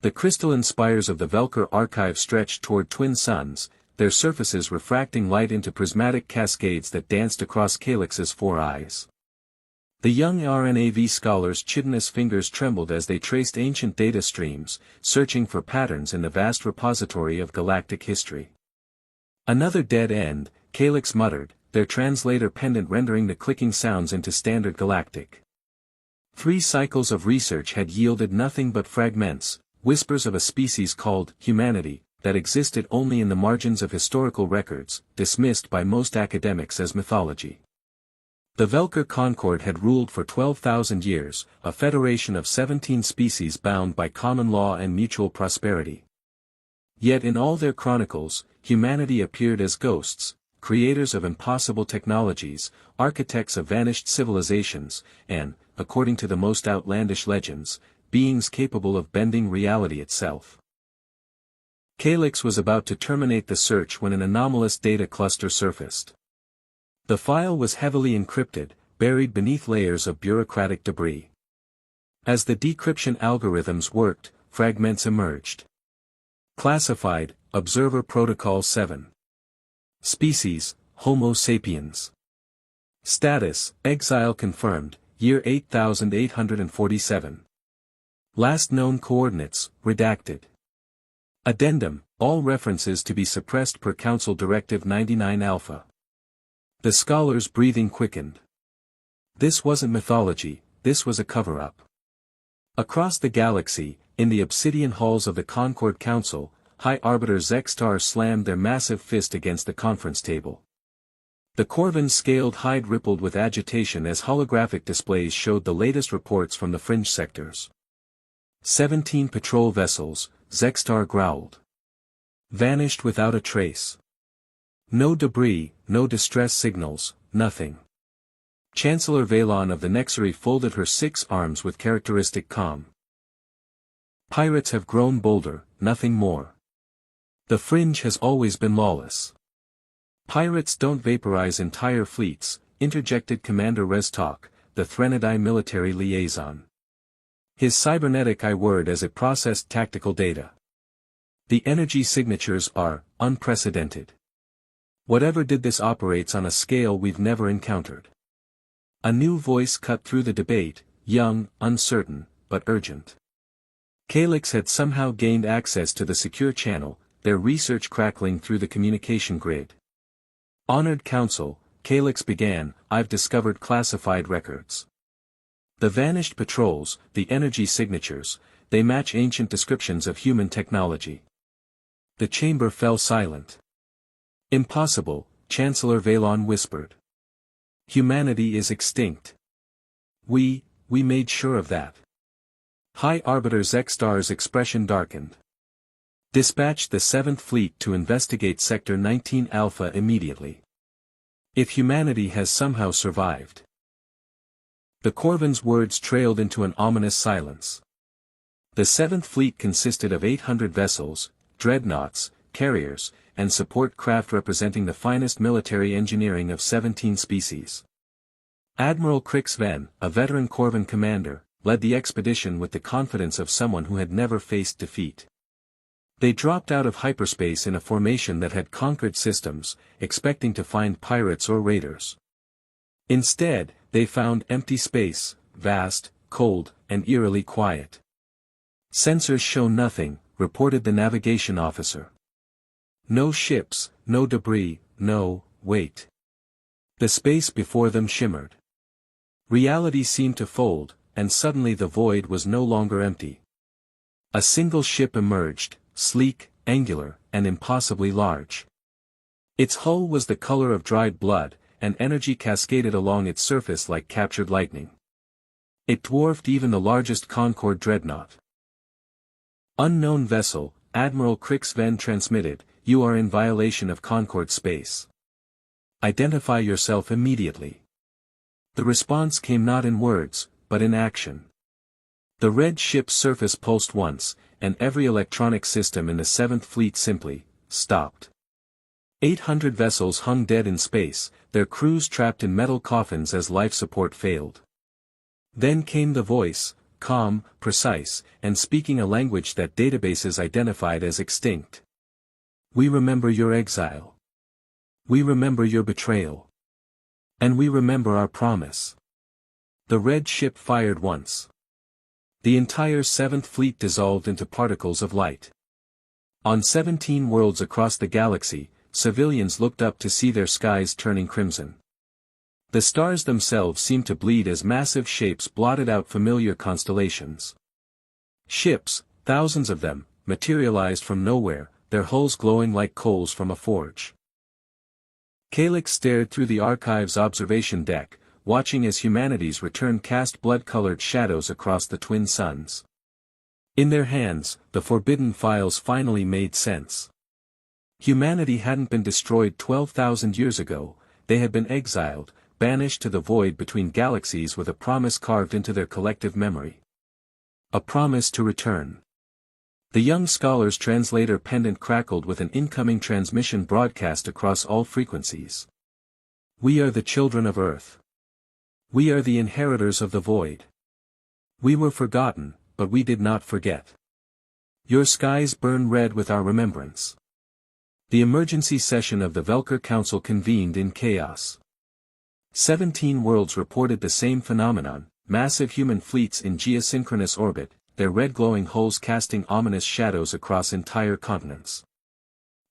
The crystalline spires of the Velkorr archive stretched toward twin suns, their surfaces refracting light into prismatic cascades that danced across Calyx's four eyes. The young RNAV scholars' chitinous fingers trembled as they traced ancient data streams, searching for patterns in the vast repository of galactic history. Another dead end, Calyx muttered, their translator pendant rendering the clicking sounds into standard galactic. 3 cycles of research had yielded nothing but fragments, whispers of a species called humanity, that existed only in the margins of historical records, dismissed by most academics as mythology. The Velkorr Concord had ruled for 12,000 years, a federation of 17 species bound by common law and mutual prosperity. Yet in all their chronicles, humanity appeared as ghosts, creators of impossible technologies, architects of vanished civilizations, and, according to the most outlandish legends, beings capable of bending reality itself. Calyx was about to terminate the search when an anomalous data cluster surfaced. The file was heavily encrypted, buried beneath layers of bureaucratic debris. As the decryption algorithms worked, fragments emerged. Classified, Observer Protocol 7. Species, Homo sapiens. Status, exile confirmed, year 8847. Last known coordinates, redacted. Addendum, all references to be suppressed per Council Directive 99 Alpha. The scholar's breathing quickened. This wasn't mythology, this was a cover-up. Across the galaxy, in the obsidian halls of the Concord Council, High Arbiter Zek-Star slammed their massive fist against the conference table. The Corvin's scaled hide rippled with agitation as holographic displays showed the latest reports from the fringe sectors. 17 patrol vessels, Zek-Star growled. Vanished without a trace. No debris, no distress signals, nothing. Chancellor Valon of the Nexary folded her 6 arms with characteristic calm. Pirates have grown bolder, nothing more. The fringe has always been lawless. Pirates don't vaporize entire fleets, interjected Commander Restok, the Threnody military liaison. His cybernetic eye whirred as it processed tactical data. The energy signatures are unprecedented. Whatever did this operates on a scale we've never encountered. A new voice cut through the debate, young, uncertain, but urgent. Calyx had somehow gained access to the secure channel, their research crackling through the communication grid. Honored Council, Calyx began, I've discovered classified records. The vanished patrols, the energy signatures, they match ancient descriptions of human technology. The chamber fell silent. Impossible, Chancellor Valon whispered. Humanity is extinct. We made sure of that. High Arbiter Zek-Star's expression darkened. Dispatch the 7th Fleet to investigate Sector 19 Alpha immediately. If humanity has somehow survived. The Corvin's words trailed into an ominous silence. The 7th Fleet consisted of 800 vessels, dreadnoughts, carriers, and support craft representing the finest military engineering of 17 species. Admiral Crix Ven, a veteran Corvin commander, led the expedition with the confidence of someone who had never faced defeat. They dropped out of hyperspace in a formation that had conquered systems, expecting to find pirates or raiders. Instead, they found empty space, vast, cold, and eerily quiet. Sensors show nothing, reported the navigation officer. No ships, no debris, no, wait. The space before them shimmered. Reality seemed to fold, and suddenly the void was no longer empty. A single ship emerged, sleek, angular, and impossibly large. Its hull was the color of dried blood, and energy cascaded along its surface like captured lightning. It dwarfed even the largest Concord dreadnought. Unknown vessel, Admiral Crix Ven transmitted, you are in violation of Concord space. Identify yourself immediately. The response came not in words, but in action. The red ship's surface pulsed once, and every electronic system in the 7th Fleet simply stopped. 800 vessels hung dead in space, their crews trapped in metal coffins as life support failed. Then came the voice, calm, precise, and speaking a language that databases identified as extinct. We remember your exile. We remember your betrayal. And we remember our promise. The red ship fired once. The entire 7th Fleet dissolved into particles of light. On 17 worlds across the galaxy, civilians looked up to see their skies turning crimson. The stars themselves seemed to bleed as massive shapes blotted out familiar constellations. Ships, thousands of them, materialized from nowhere, their hulls glowing like coals from a forge. Calyx stared through the Archive's observation deck, watching as humanity's return cast blood-colored shadows across the twin suns. In their hands, the forbidden files finally made sense. Humanity hadn't been destroyed 12,000 years ago, they had been exiled, banished to the void between galaxies with a promise carved into their collective memory. A promise to return. The young scholar's translator pendant crackled with an incoming transmission broadcast across all frequencies. We are the children of Earth. We are the inheritors of the void. We were forgotten, but we did not forget. Your skies burn red with our remembrance. The emergency session of the Velkorr Council convened in chaos. 17 worlds reported the same phenomenon, massive human fleets in geosynchronous orbit, their red glowing hulls casting ominous shadows across entire continents.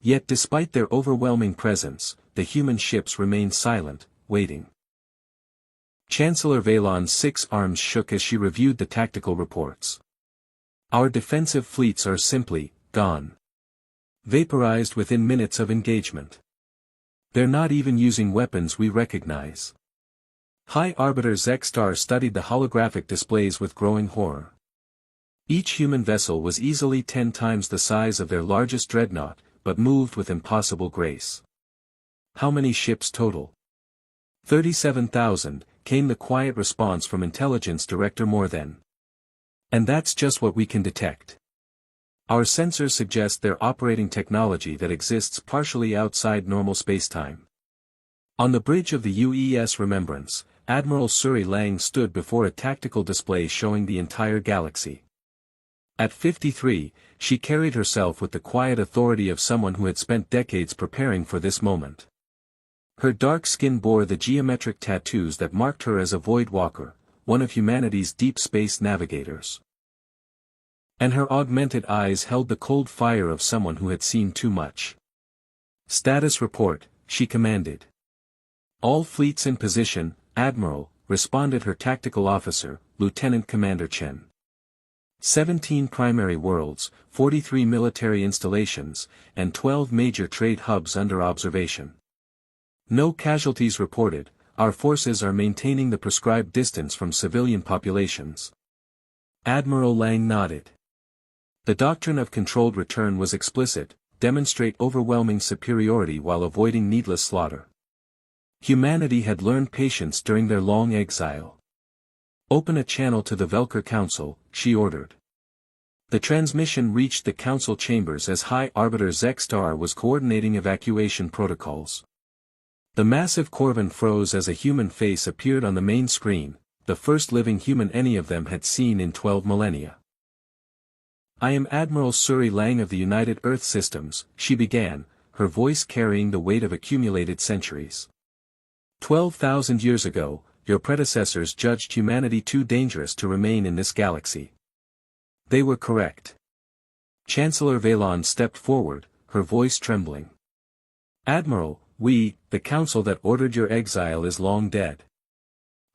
Yet despite their overwhelming presence, the human ships remained silent, waiting. Chancellor Valon's 6 arms shook as she reviewed the tactical reports. Our defensive fleets are simply gone. Vaporized within minutes of engagement. They're not even using weapons we recognize. High Arbiter Zek-Star studied the holographic displays with growing horror. Each human vessel was easily 10 times the size of their largest dreadnought, but moved with impossible grace. How many ships total? 37,000, came the quiet response from Intelligence Director Morthen. And that's just what we can detect. Our sensors suggest they're operating technology that exists partially outside normal spacetime. On the bridge of the UES Remembrance, Admiral Suri Lang stood before a tactical display showing the entire galaxy. At 53, she carried herself with the quiet authority of someone who had spent decades preparing for this moment. Her dark skin bore the geometric tattoos that marked her as a Void Walker, one of humanity's deep space navigators. And her augmented eyes held the cold fire of someone who had seen too much. Status report, she commanded. All fleets in position, Admiral, responded her tactical officer, Lieutenant Commander Chen. 17 primary worlds, 43 military installations, and 12 major trade hubs under observation. No casualties reported, our forces are maintaining the prescribed distance from civilian populations. Admiral Lang nodded. The doctrine of controlled return was explicit, demonstrate overwhelming superiority while avoiding needless slaughter. Humanity had learned patience during their long exile. Open a channel to the Velkorr Council, she ordered. The transmission reached the council chambers as High Arbiter Zek-Star was coordinating evacuation protocols. The massive Corvin froze as a human face appeared on the main screen, the first living human any of them had seen in 12 millennia. I am Admiral Suri Lang of the United Earth Systems, she began, her voice carrying the weight of accumulated centuries. 12,000 years ago, your predecessors judged humanity too dangerous to remain in this galaxy. They were correct. Chancellor Valon stepped forward, her voice trembling. Admiral, we, the council that ordered your exile is long dead.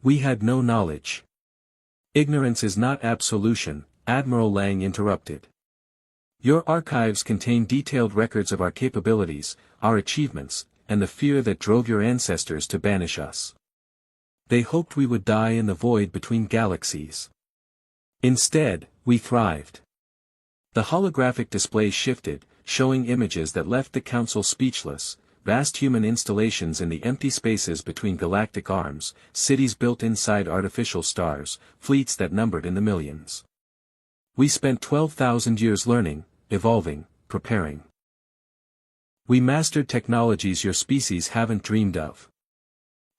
We had no knowledge. Ignorance is not absolution, Admiral Lang interrupted. Your archives contain detailed records of our capabilities, our achievements, and the fear that drove your ancestors to banish us. They hoped we would die in the void between galaxies. Instead, we thrived. The holographic display shifted, showing images that left the council speechless, vast human installations in the empty spaces between galactic arms, cities built inside artificial stars, fleets that numbered in the millions. We spent 12,000 years learning, evolving, preparing. We mastered technologies your species haven't dreamed of.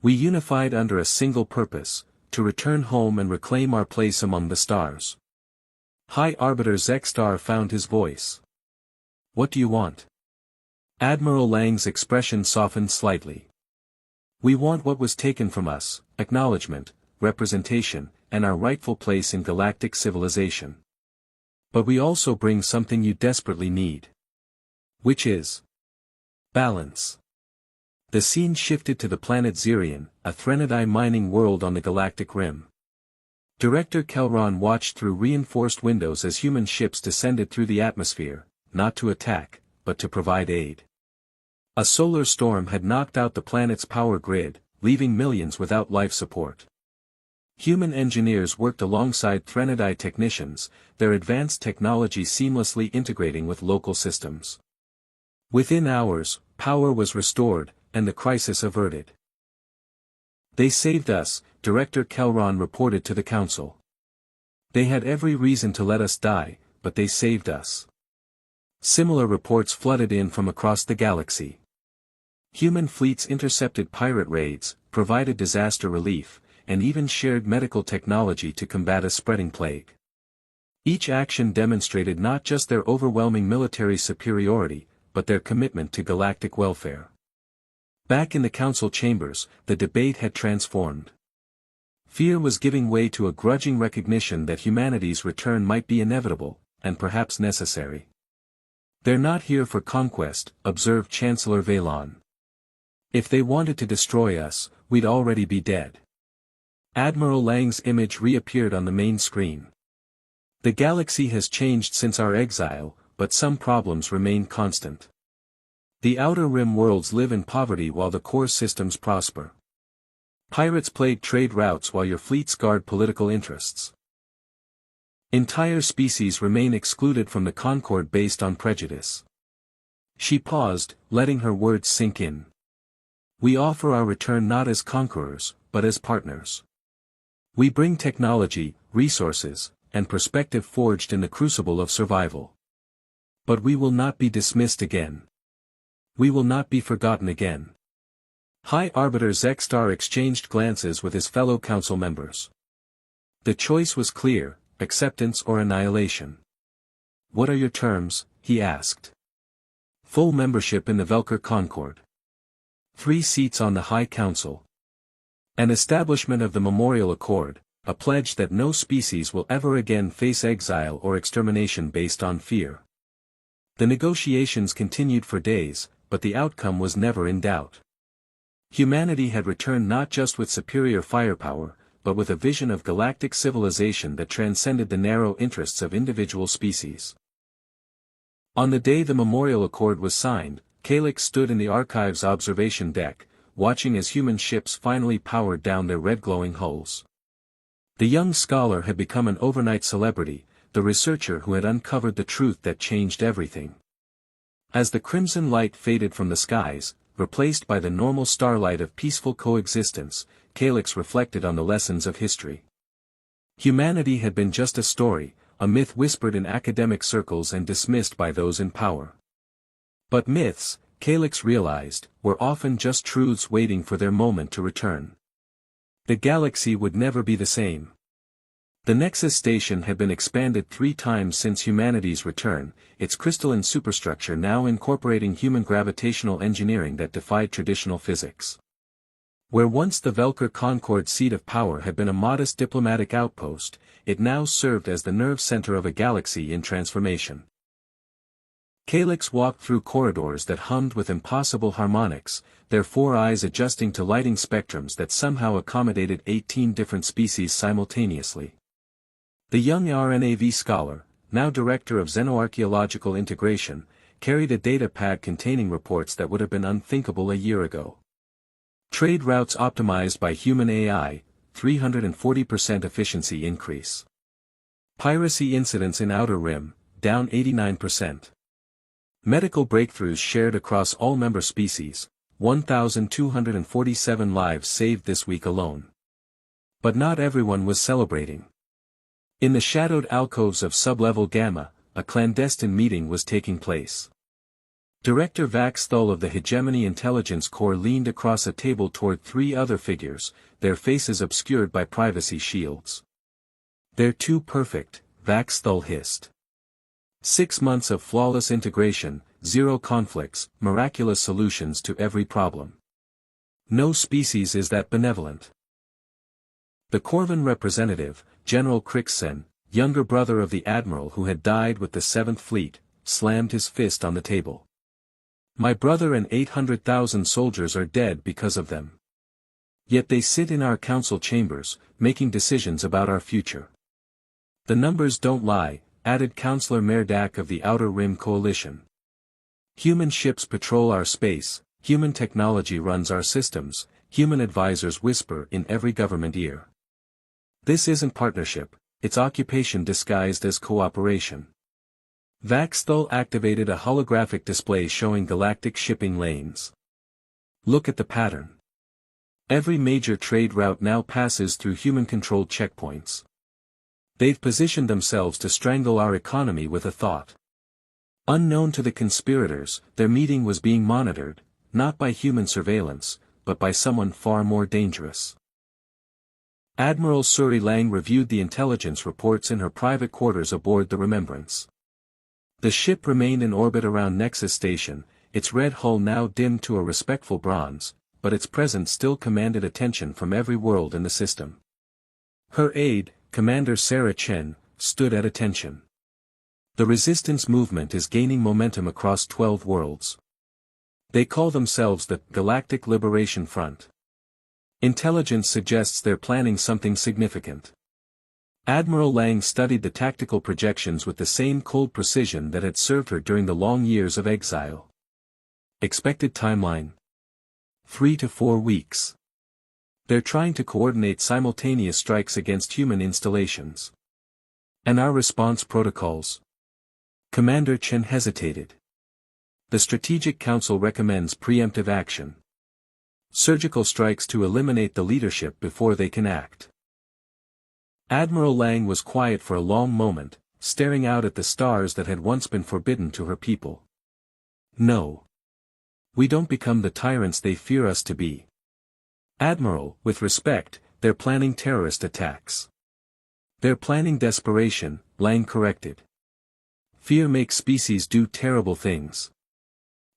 We unified under a single purpose, to return home and reclaim our place among the stars. High Arbiter Zexstar found his voice. What do you want? Admiral Lang's expression softened slightly. We want what was taken from us, acknowledgement, representation, and our rightful place in galactic civilization. But we also bring something you desperately need. Which is balance. The scene shifted to the planet Xerion, a Threnodai mining world on the galactic rim. Director Kelron watched through reinforced windows as human ships descended through the atmosphere, not to attack, but to provide aid. A solar storm had knocked out the planet's power grid, leaving millions without life support. Human engineers worked alongside Threnodai technicians, their advanced technology seamlessly integrating with local systems. Within hours, power was restored, and the crisis averted. They saved us, Director Kelron reported to the Council. They had every reason to let us die, but they saved us. Similar reports flooded in from across the galaxy. Human fleets intercepted pirate raids, provided disaster relief, and even shared medical technology to combat a spreading plague. Each action demonstrated not just their overwhelming military superiority, but their commitment to galactic welfare. Back in the council chambers, the debate had transformed. Fear was giving way to a grudging recognition that humanity's return might be inevitable, and perhaps necessary. They're not here for conquest, observed Chancellor Valon. If they wanted to destroy us, we'd already be dead. Admiral Lang's image reappeared on the main screen. The galaxy has changed since our exile, but some problems remain constant. The outer rim worlds live in poverty while the core systems prosper. Pirates plague trade routes while your fleets guard political interests. Entire species remain excluded from the Concord based on prejudice. She paused, letting her words sink in. We offer our return not as conquerors, but as partners. We bring technology, resources, and perspective forged in the crucible of survival. But we will not be dismissed again. We will not be forgotten again. High Arbiter Zexstar exchanged glances with his fellow council members. The choice was clear, acceptance or annihilation. What are your terms? He asked. Full membership in the Velkorr Concord. 3 seats on the High Council. An establishment of the Memorial Accord, a pledge that no species will ever again face exile or extermination based on fear. The negotiations continued for days, but the outcome was never in doubt. Humanity had returned not just with superior firepower, but with a vision of galactic civilization that transcended the narrow interests of individual species. On the day the Memorial Accord was signed, Calix stood in the Archive's observation deck, watching as human ships finally powered down their red-glowing hulls. The young scholar had become an overnight celebrity, the researcher who had uncovered the truth that changed everything. As the crimson light faded from the skies, replaced by the normal starlight of peaceful coexistence, Calix reflected on the lessons of history. Humanity had been just a story, a myth whispered in academic circles and dismissed by those in power. But myths, Calix realized, were often just truths waiting for their moment to return. The galaxy would never be the same. The Nexus station had been expanded 3 times since humanity's return, its crystalline superstructure now incorporating human gravitational engineering that defied traditional physics. Where once the Velkorr Concord seat of power had been a modest diplomatic outpost, it now served as the nerve center of a galaxy in transformation. Calix walked through corridors that hummed with impossible harmonics, their 4 eyes adjusting to lighting spectrums that somehow accommodated 18 different species simultaneously. The young RNAV scholar, now director of xenoarchaeological integration, carried a data pad containing reports that would have been unthinkable a year ago. Trade routes optimized by human AI, 340% efficiency increase. Piracy incidents in Outer Rim, down 89%. Medical breakthroughs shared across all member species, 1,247 lives saved this week alone. But not everyone was celebrating. In the shadowed alcoves of Sublevel Gamma, a clandestine meeting was taking place. Director Vax Thull of the Hegemony Intelligence Corps leaned across a table toward three other figures, their faces obscured by privacy shields. "They're too perfect," Vax Thull hissed. 6 months of flawless integration, zero conflicts, miraculous solutions to every problem. No species is that benevolent. The Corvan representative, General Crixsen, younger brother of the admiral who had died with the 7th Fleet, slammed his fist on the table. "My brother and 800,000 soldiers are dead because of them. Yet they sit in our council chambers, making decisions about our future." "The numbers don't lie," added Councillor Merdak of the Outer Rim Coalition. "Human ships patrol our space, human technology runs our systems, human advisors whisper in every government ear. This isn't partnership, it's occupation disguised as cooperation." Vax Thull activated a holographic display showing galactic shipping lanes. "Look at the pattern. Every major trade route now passes through human-controlled checkpoints. They've positioned themselves to strangle our economy with a thought." Unknown to the conspirators, their meeting was being monitored, not by human surveillance, but by someone far more dangerous. Admiral Suri Lang reviewed the intelligence reports in her private quarters aboard the Remembrance. The ship remained in orbit around Nexus Station, its red hull now dimmed to a respectful bronze, but its presence still commanded attention from every world in the system. Her aide, Commander Sarah Chen, stood at attention. "The resistance movement is gaining momentum across 12 worlds. They call themselves the Galactic Liberation Front. Intelligence suggests they're planning something significant." Admiral Lang studied the tactical projections with the same cold precision that had served her during the long years of exile. "Expected timeline? 3 to 4 weeks. They're trying to coordinate simultaneous strikes against human installations. And our response protocols?" Commander Chen hesitated. "The Strategic Council recommends preemptive action. Surgical strikes to eliminate the leadership before they can act." Admiral Lang was quiet for a long moment, staring out at the stars that had once been forbidden to her people. "No. We don't become the tyrants they fear us to be. Admiral, with respect, they're planning terrorist attacks." "They're planning desperation," Lang corrected. "Fear makes species do terrible things.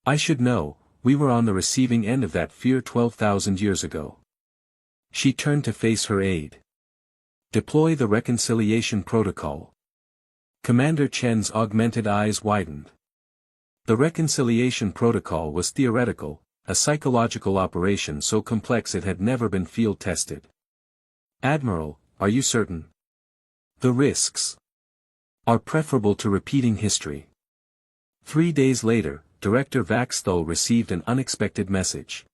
I should know, we were on the receiving end of that fear 12,000 years ago." She turned to face her aide. "Deploy the reconciliation protocol." Commander Chen's augmented eyes widened. The reconciliation protocol was theoretical, a psychological operation so complex it had never been field-tested. "Admiral, are you certain? The risks are preferable to repeating history." 3 days later, Director Vax Thull received an unexpected message.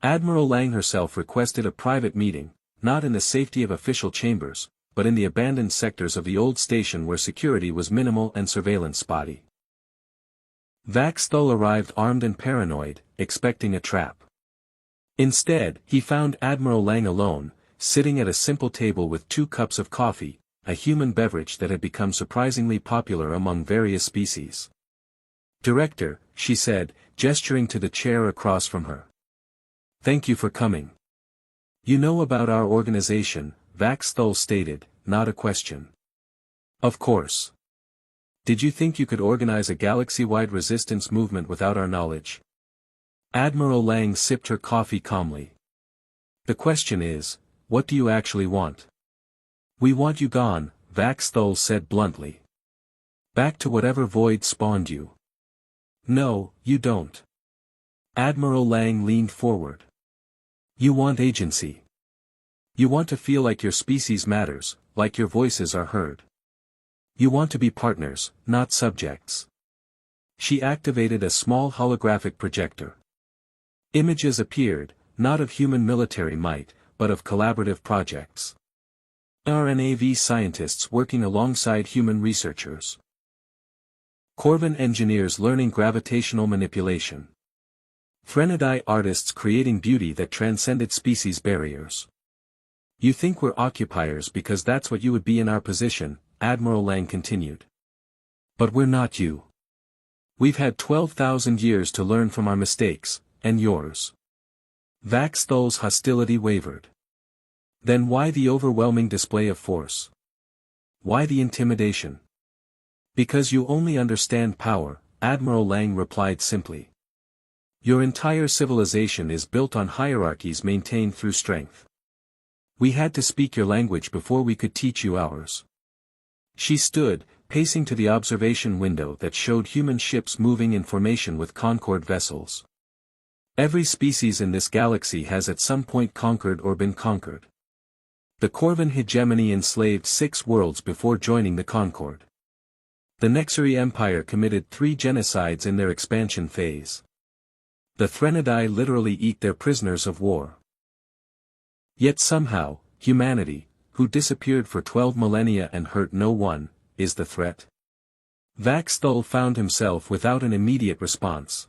Admiral Lang herself requested a private meeting, not in the safety of official chambers, but in the abandoned sectors of the old station where security was minimal and surveillance spotty. Vax Thull arrived armed and paranoid, expecting a trap. Instead, he found Admiral Lang alone, sitting at a simple table with 2 cups of coffee, a human beverage that had become surprisingly popular among various species. "Director," she said, gesturing to the chair across from her. "Thank you for coming." "You know about our organization," Vax Thull stated, not a question. "Of course. Did you think you could organize a galaxy-wide resistance movement without our knowledge?" Admiral Lang sipped her coffee calmly. "The question is, what do you actually want?" "We want you gone," Vax Thull said bluntly. "Back to whatever void spawned you." "No, you don't." Admiral Lang leaned forward. "You want agency. You want to feel like your species matters, like your voices are heard. You want to be partners, not subjects." She activated a small holographic projector. Images appeared, not of human military might, but of collaborative projects. RNAV scientists working alongside human researchers. Corvan engineers learning gravitational manipulation. Threnodai artists creating beauty that transcended species barriers. "You think we're occupiers because that's what you would be in our position," Admiral Lang continued. "But we're not you. We've had 12,000 years to learn from our mistakes, and yours. Vaxthul's hostility wavered. Then why the overwhelming display of force? Why the intimidation? Because you only understand power, Admiral Lang replied simply. Your entire civilization is built on hierarchies maintained through strength. We had to speak your language before we could teach you ours. She stood, pacing to the observation window that showed human ships moving in formation with Concord vessels. Every species in this galaxy has at some point conquered or been conquered. The Corvan hegemony enslaved 6 worlds before joining the Concord. The Nexari Empire committed 3 genocides in their expansion phase. The Threnodai literally eat their prisoners of war. Yet somehow, humanity, who disappeared for 12 millennia and hurt no one, is the threat. Vaxthul found himself without an immediate response.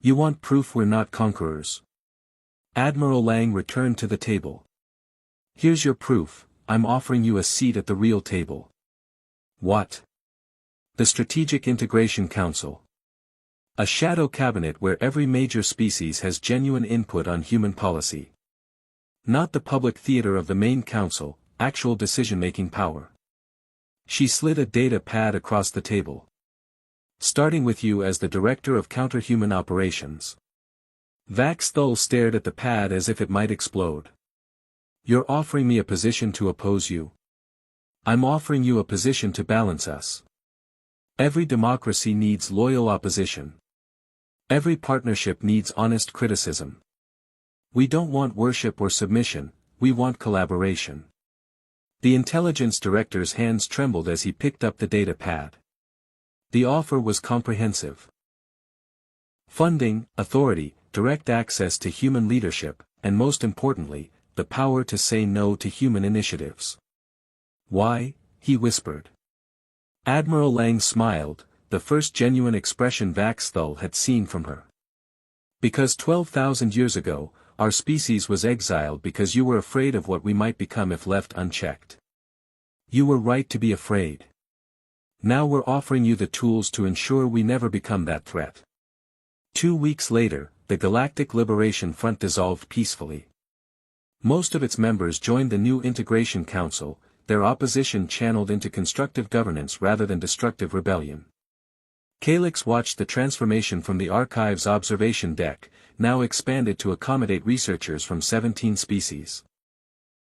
You want proof we're not conquerors? Admiral Lang returned to the table. Here's your proof, I'm offering you a seat at the real table. What? The Strategic Integration Council. A shadow cabinet where every major species has genuine input on human policy. Not the public theater of the main council, actual decision-making power. She slid a data pad across the table. Starting with you as the Director of Counterhuman Operations. Vaxthul stared at the pad as if it might explode. You're offering me a position to oppose you? I'm offering you a position to balance us. Every democracy needs loyal opposition. Every partnership needs honest criticism. We don't want worship or submission, we want collaboration. The intelligence director's hands trembled as he picked up the data pad. The offer was comprehensive. Funding, authority, direct access to human leadership, and most importantly, the power to say no to human initiatives. Why? He whispered. Admiral Lang smiled, the first genuine expression Vaxthul had seen from her. Because 12,000 years ago, our species was exiled because you were afraid of what we might become if left unchecked. You were right to be afraid. Now we're offering you the tools to ensure we never become that threat. 2 weeks later, the Galactic Liberation Front dissolved peacefully. Most of its members joined the new Integration Council, their opposition channeled into constructive governance rather than destructive rebellion. Calyx watched the transformation from the Archive's observation deck, now expanded to accommodate researchers from 17 species.